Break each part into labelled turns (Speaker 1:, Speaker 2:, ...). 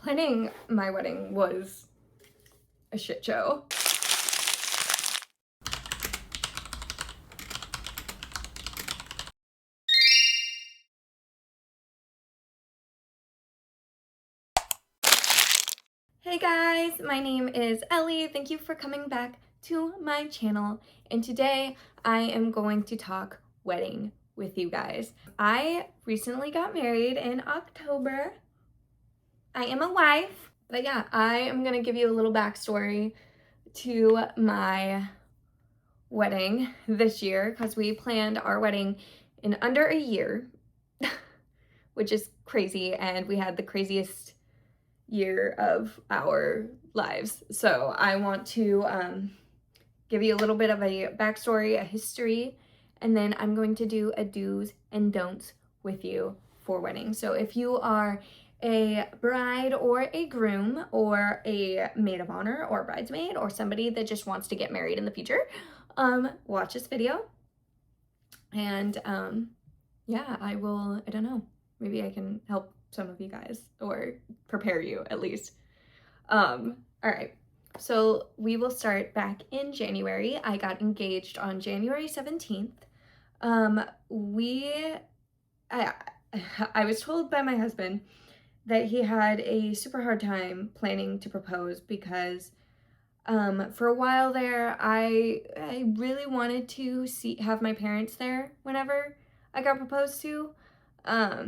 Speaker 1: Planning my wedding was a shit show. Hey guys, my name is Ellie. Thank you for coming back to my channel. And today I am going to talk wedding with you guys. I recently got married in October. I am a wife. But yeah, I am gonna give you a little backstory to my wedding this year because we planned our wedding in under a year, which is crazy, and we had the craziest year of our lives. So I want to give you a little bit of a backstory, a history, and then I'm going to do a do's and don'ts with you for wedding. So if you are a bride or a groom or a maid of honor or a bridesmaid or somebody that just wants to get married in the future, watch this video. And yeah, I don't know, maybe I can help some of you guys or prepare you at least. All right, so we will start back in January. I got engaged on January 17th. I was told by my husband that he had a super hard time planning to propose because for a while there, I really wanted to have my parents there whenever I got proposed to. I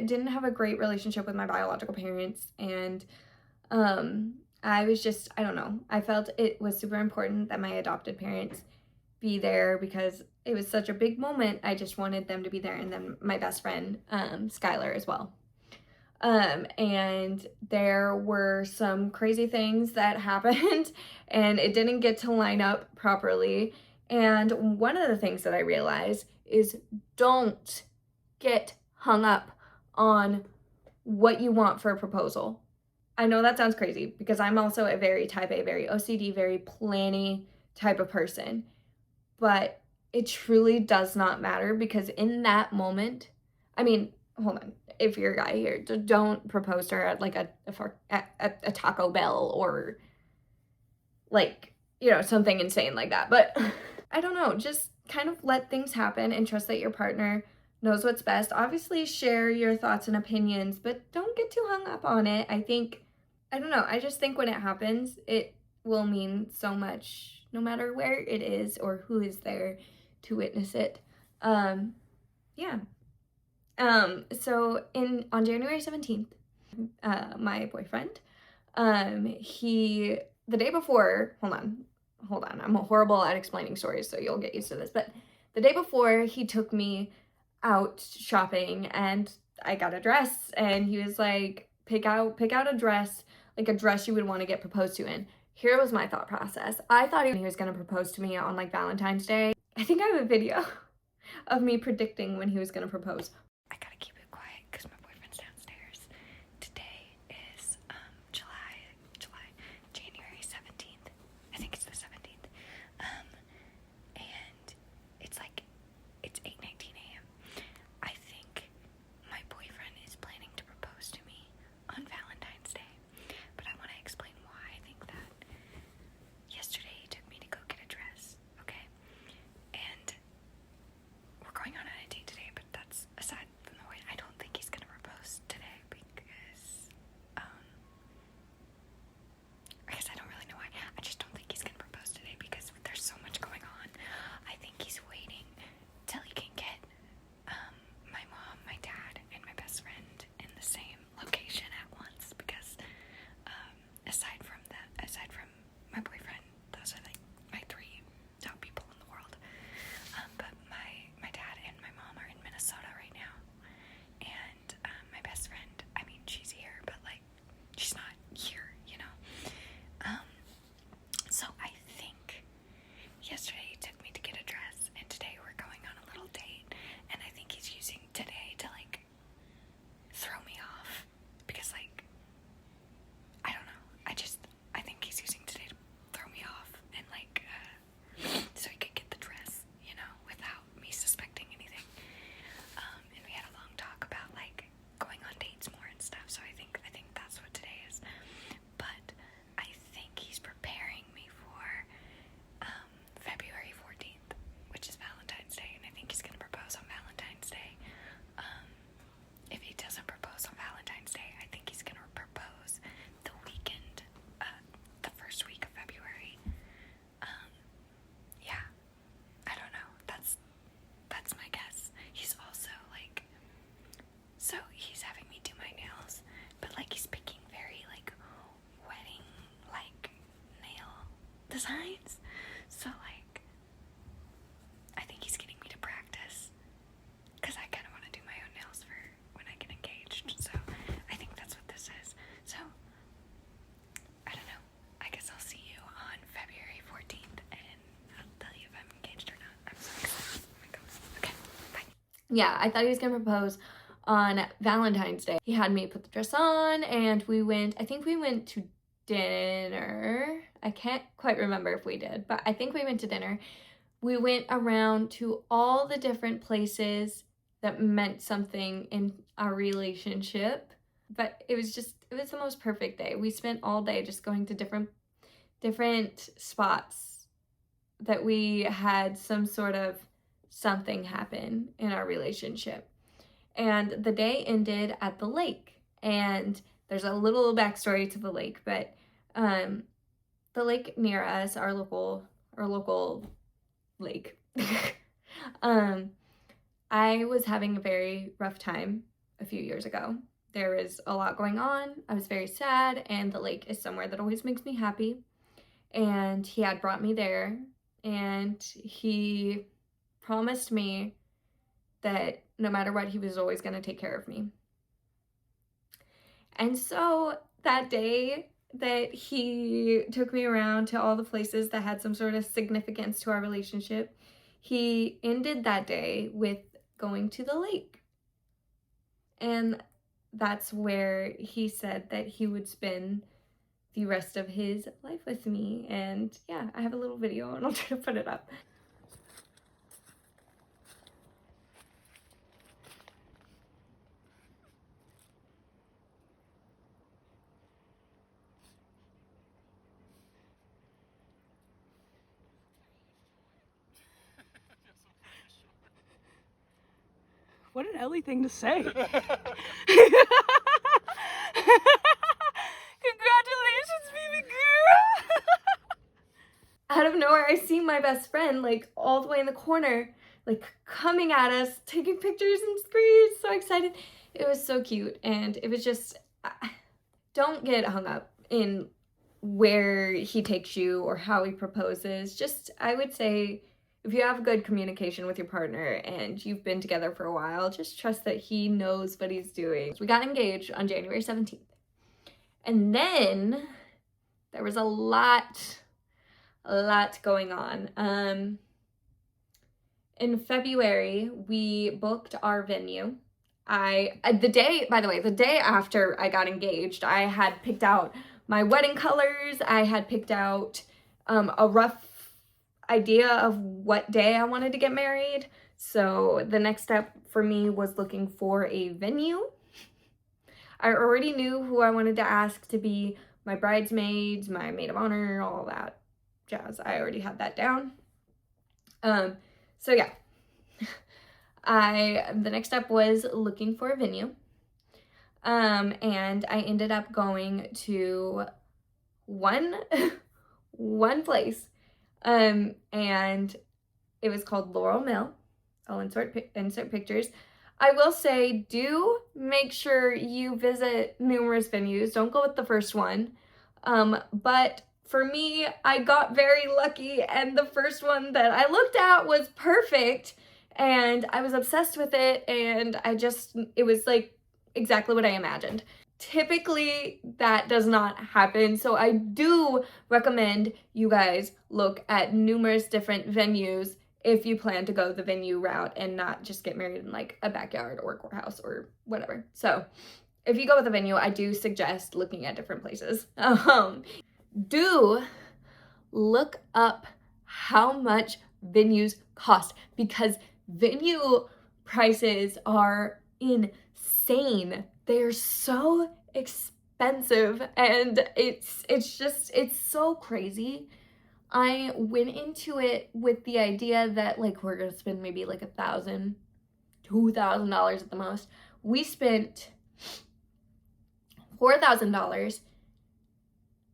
Speaker 1: didn't have a great relationship with my biological parents, and I was just, I don't know, I felt it was super important that my adopted parents be there because it was such a big moment. I just wanted them to be there, and then my best friend, Skylar, as well. And there were some crazy things that happened and it didn't get to line up properly. And one of the things that I realized is don't get hung up on what you want for a proposal. I know that sounds crazy because I'm also a very type A, very OCD, very planny type of person, but it truly does not matter because in that moment, I mean, hold on, if you're a guy here, don't propose to her at like a Taco Bell or like, you know, something insane like that. But I don't know, just kind of let things happen and trust that your partner knows what's best. Obviously share your thoughts and opinions, but don't get too hung up on it. I don't know, I just think when it happens, it will mean so much no matter where it is or who is there to witness it. Yeah. So on January 17th, my boyfriend, the day before, hold on, I'm horrible at explaining stories, so you'll get used to this, but the day before, he took me out shopping, and I got a dress, and he was like, pick out a dress, like a dress you would want to get proposed to in. Here was my thought process. I thought he was going to propose to me on like Valentine's Day. I think I have a video of me predicting when he was going to propose. I gotta keep it quiet because my boyfriend's downstairs. Today is January 17th. I think it's the 17th. And it's 8:19 a.m. I think my boyfriend is planning to propose to me on Valentine's Day. But I want to explain why I think that. Yesterday he took me to go get a dress, okay? And we're going on a date today, but that's aside yeah, I thought he was gonna propose on Valentine's Day. He had me put the dress on and I think we went to dinner. I can't quite remember if we did, but I think we went to dinner. We went around to all the different places that meant something in our relationship, but it was the most perfect day. We spent all day just going to different spots that we had some sort of something happen in our relationship. And the day ended at the lake. And there's a little backstory to the lake, but the lake near us, our local lake. I was having a very rough time a few years ago. There was a lot going on. I was very sad, and the lake is somewhere that always makes me happy. And he had brought me there, and he promised me that no matter what, he was always going to take care of me. And so that day that he took me around to all the places that had some sort of significance to our relationship, he ended that day with going to the lake. And that's where he said that he would spend the rest of his life with me. And yeah, I have a little video and I'll try to put it up.
Speaker 2: What an Ellie thing to say. Congratulations, baby girl.
Speaker 1: Out of nowhere, I see my best friend like all the way in the corner, like coming at us, taking pictures and screens, so excited. It was so cute, and it was just, don't get hung up in where he takes you or how he proposes. Just, I would say, if you have good communication with your partner and you've been together for a while, just trust that he knows what he's doing. We got engaged on January 17th. And then there was a lot going on. In February, we booked our venue. The day after I got engaged, I had picked out my wedding colors. I had picked out a rough idea of what day I wanted to get married. So the next step for me was looking for a venue. I already knew who I wanted to ask to be my bridesmaids, my maid of honor, all that jazz. I already had that down. So yeah, the next step was looking for a venue. And I ended up going to one place. And it was called Laurel Mill. I'll insert pictures. I will say, do make sure you visit numerous venues. Don't go with the first one. But for me, I got very lucky, and the first one that I looked at was perfect, and I was obsessed with it, and it was like exactly what I imagined. Typically, that does not happen, so I do recommend you guys look at numerous different venues if you plan to go the venue route and not just get married in like a backyard or a courthouse or whatever. So if you go with a venue, I do suggest looking at different places. Do look up how much venues cost, because venue prices are insane. They're so expensive, and it's so crazy. I went into it with the idea that like we're gonna spend maybe like $1,000, $2,000 at the most. We spent $4,000.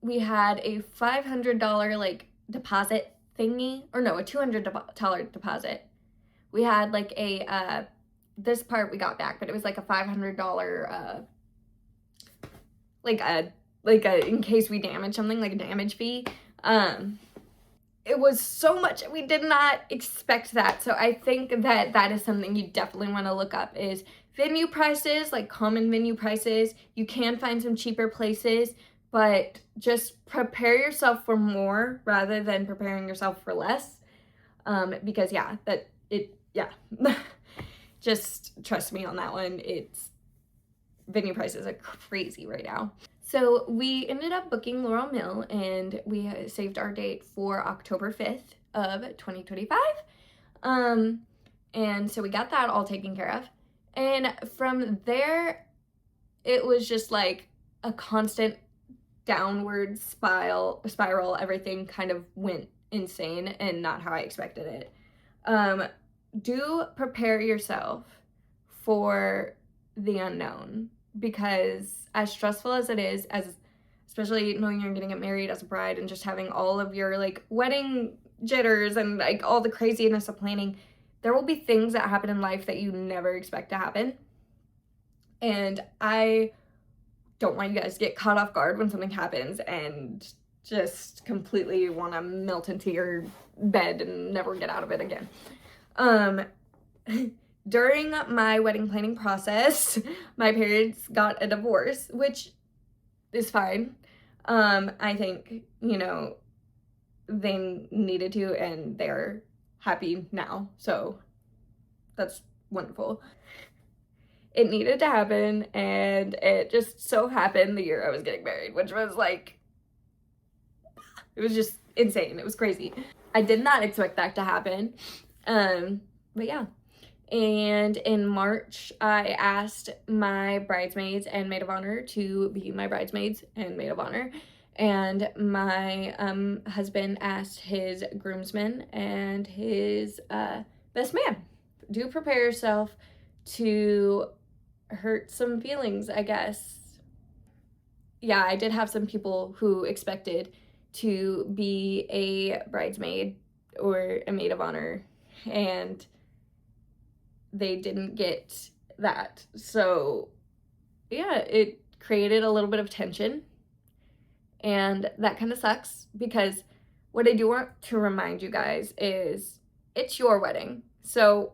Speaker 1: We had a $500 like deposit thingy, or no, a $200 deposit. We had like this part we got back, but it was like a $500 like a in case we damage something, like a damage fee. It was so much. We did not expect that. So I think that is something you definitely want to look up, is venue prices, like common venue prices. You can find some cheaper places, but just prepare yourself for more rather than preparing yourself for less. Because Just trust me on that one. Venue prices are crazy right now. So we ended up booking Laurel Mill, and we saved our date for October 5th of 2025. And so we got that all taken care of. And from there, it was just like a constant downward spiral. Everything kind of went insane and not how I expected it. Do prepare yourself for the unknown, because as stressful as it is, especially knowing you're gonna get married as a bride and just having all of your like wedding jitters and like all the craziness of planning, there will be things that happen in life that you never expect to happen. And I don't want you guys to get caught off guard when something happens and just completely want to melt into your bed and never get out of it again. During my wedding planning process, my parents got a divorce, which is fine. I think, they needed to, and they're happy now, so that's wonderful. It needed to happen, and it just so happened the year I was getting married, which was like, it was just insane. It was crazy. I did not expect that to happen. But yeah. And in March, I asked my bridesmaids and maid of honor to be my bridesmaids and maid of honor. And my husband asked his groomsmen and his best man. Do prepare yourself to hurt some feelings, I guess. Yeah, I did have some people who expected to be a bridesmaid or a maid of honor, and they didn't get that. So yeah, it created a little bit of tension, and that kind of sucks, because what I do want to remind you guys is it's your wedding. So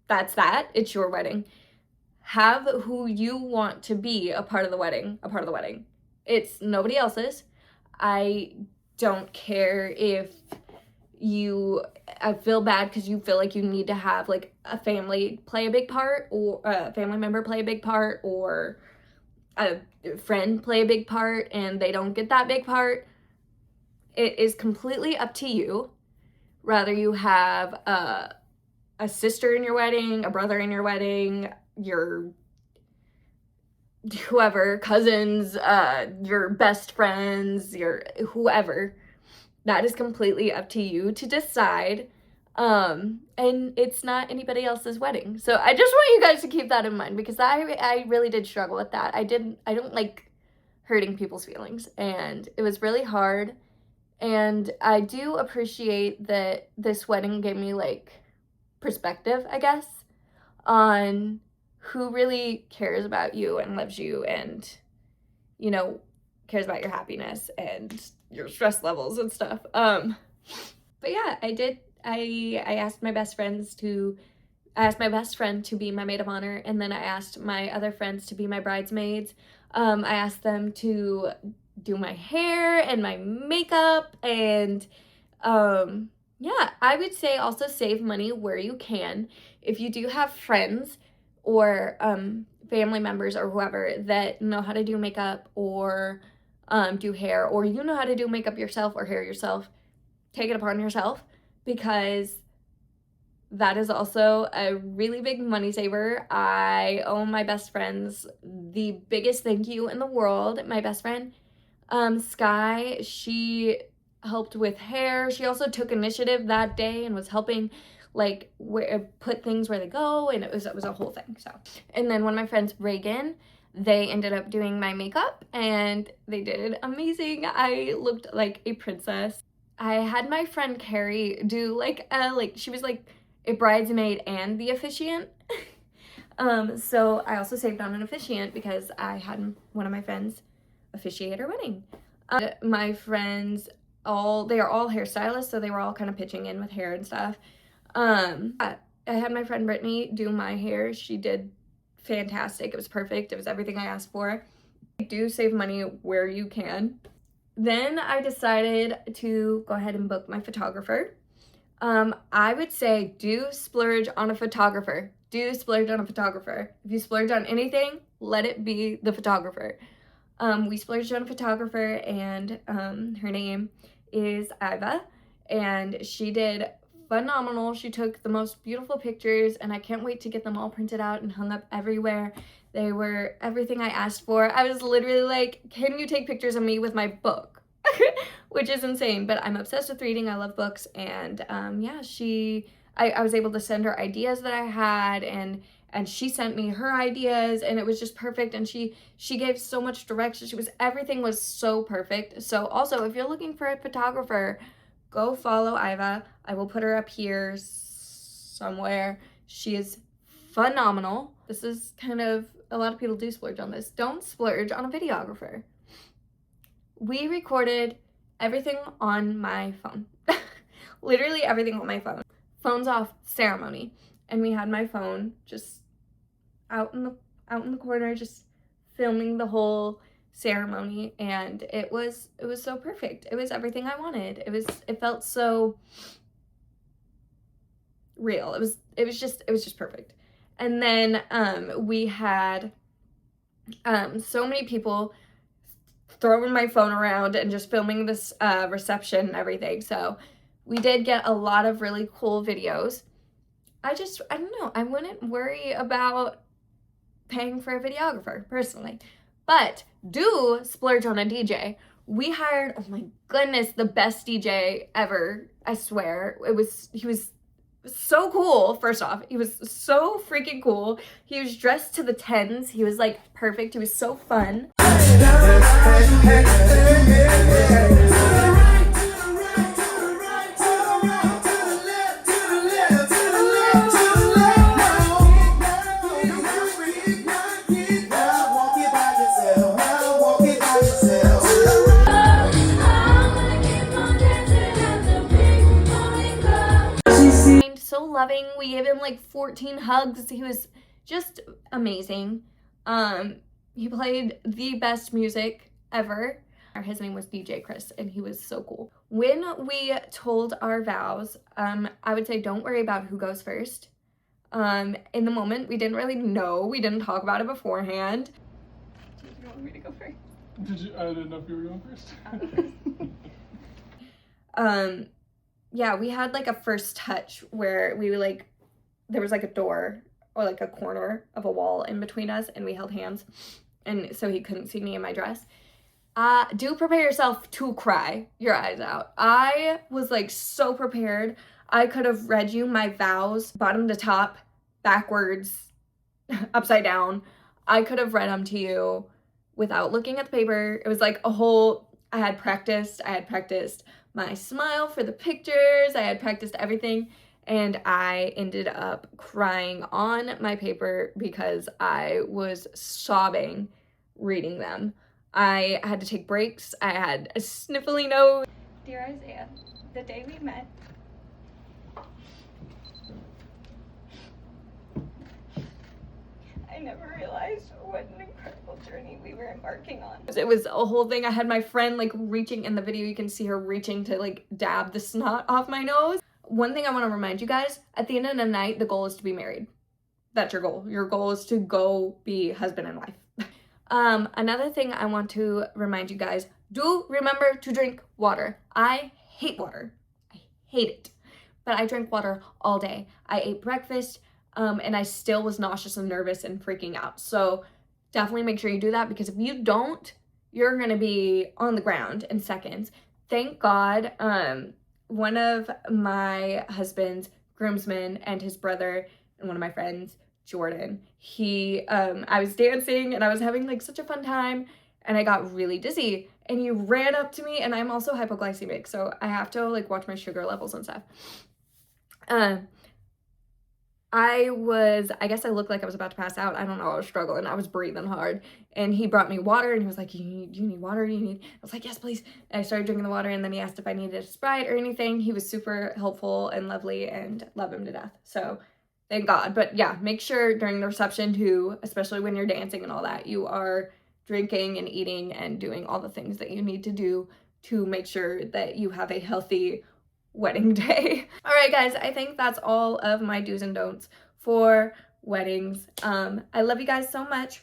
Speaker 1: that's that. It's your wedding. Have who you want to be a part of the wedding. It's nobody else's. I don't care if I feel bad because you feel like you need to have like a family play a big part, or a family member play a big part, or a friend play a big part, and they don't get that big part. It is completely up to you. Rather you have a sister in your wedding, a brother in your wedding, your whoever, cousins, your best friends, your whoever. That is completely up to you to decide. And it's not anybody else's wedding. So I just want you guys to keep that in mind, because I really did struggle with that. I don't like hurting people's feelings, and it was really hard. And I do appreciate that this wedding gave me like perspective, I guess, on who really cares about you and loves you and, cares about your happiness and your stress levels and stuff. But yeah, I asked my best friend to be my maid of honor, and then I asked my other friends to be my bridesmaids. I asked them to do my hair and my makeup, and yeah, I would say also save money where you can. If you do have friends or family members or whoever that know how to do makeup or do hair, or you know how to do makeup yourself or hair yourself, take it upon yourself, because that is also a really big money saver. I owe my best friends the biggest thank you in the world. My best friend, Sky, she helped with hair. She also took initiative that day and was helping like put things where they go, and it was a whole thing. So, and then one of my friends, Reagan, they ended up doing my makeup, and they did amazing. I looked like a princess. I had my friend Carrie do she was like a bridesmaid and the officiant. So I also saved on an officiant because I had one of my friends officiate our wedding. My friends they are all hairstylists, so they were all kind of pitching in with hair and stuff. I had my friend Brittany do my hair. She did fantastic. It was perfect. It was everything I asked for. Do save money where you can. Then I decided to go ahead and book my photographer. I would say do splurge on a photographer. Do splurge on a photographer. If you splurge on anything, let it be the photographer. We splurged on a photographer, and her name is Iva, and she did phenomenal. She took the most beautiful pictures, and I can't wait to get them all printed out and hung up everywhere. They were everything I asked for. I was literally like, can you take pictures of me with my book? Which is insane, but I'm obsessed with reading. I love books, and yeah, I was able to send her ideas that I had, and she sent me her ideas, and it was just perfect. And she gave so much direction. Everything was so perfect. So also, if you're looking for a photographer, go follow Iva. I will put her up here somewhere. She is phenomenal. This is kind of, a lot of people do splurge on this. Don't splurge on a videographer. We recorded everything on my phone. Literally everything on my phone. Phones off ceremony. And we had my phone just out in the corner, just filming the whole ceremony, and it was so perfect. It was everything I wanted. It felt so real. It was just perfect. And then we had so many people throwing my phone around and just filming this reception and everything. So we did get a lot of really cool videos. I don't know, I wouldn't worry about paying for a videographer personally, but do splurge on a DJ. We hired, oh my goodness, the best DJ ever. I swear. He was so cool. First off, he was so freaking cool. He was dressed to the tens. He was like perfect. He was so fun. So loving. We gave him like 14 hugs. He was just amazing. He played the best music ever. His name was DJ Chris, and he was so cool. When we told our vows, I would say don't worry about who goes first. In the moment, we didn't really know. We didn't talk about it beforehand. Do you want me to go first?
Speaker 3: I didn't know if you were going first.
Speaker 1: Yeah, we had like a first touch where we like, there was like a door or like a corner of a wall in between us, and we held hands, and so he couldn't see me in my dress. Do prepare yourself to cry your eyes out. I was like so prepared. I could have read you my vows bottom to top, backwards, upside down. I could have read them to you without looking at the paper. It was like I had practiced my smile for the pictures. I had practiced everything, and I ended up crying on my paper because I was sobbing reading them. I had to take breaks. I had a sniffly nose. Dear Isaiah, the day we met, I never realized what an incredible journey we were embarking on. It was a whole thing. I had my friend like reaching, in the video you can see her reaching to like dab the snot off my nose. One thing I want to remind you guys, at the end of the night, the goal is to be married. That's your goal. Your goal is to go be husband and wife. Another thing I want to remind you guys, do remember to drink water. I hate water. I hate it. But I drank water all day. I ate breakfast, and I still was nauseous and nervous and freaking out. So definitely make sure you do that, because if you don't, you're gonna be on the ground in seconds. Thank God, one of my husband's groomsmen and his brother and one of my friends, Jordan, I was dancing and I was having like such a fun time, and I got really dizzy, and he ran up to me, and I'm also hypoglycemic, so I have to like watch my sugar levels and stuff. I guess I looked like I was about to pass out. I don't know, I was struggling. I was breathing hard, and he brought me water, and he was like, do you need water? I was like, yes, please. And I started drinking the water, and then he asked if I needed a Sprite or anything. He was super helpful and lovely, and love him to death. So thank God. But yeah, make sure during the reception too, especially when you're dancing and all that, you are drinking and eating and doing all the things that you need to do to make sure that you have a healthy wedding day. All right, guys, I think that's all of my do's and don'ts for weddings. I love you guys so much.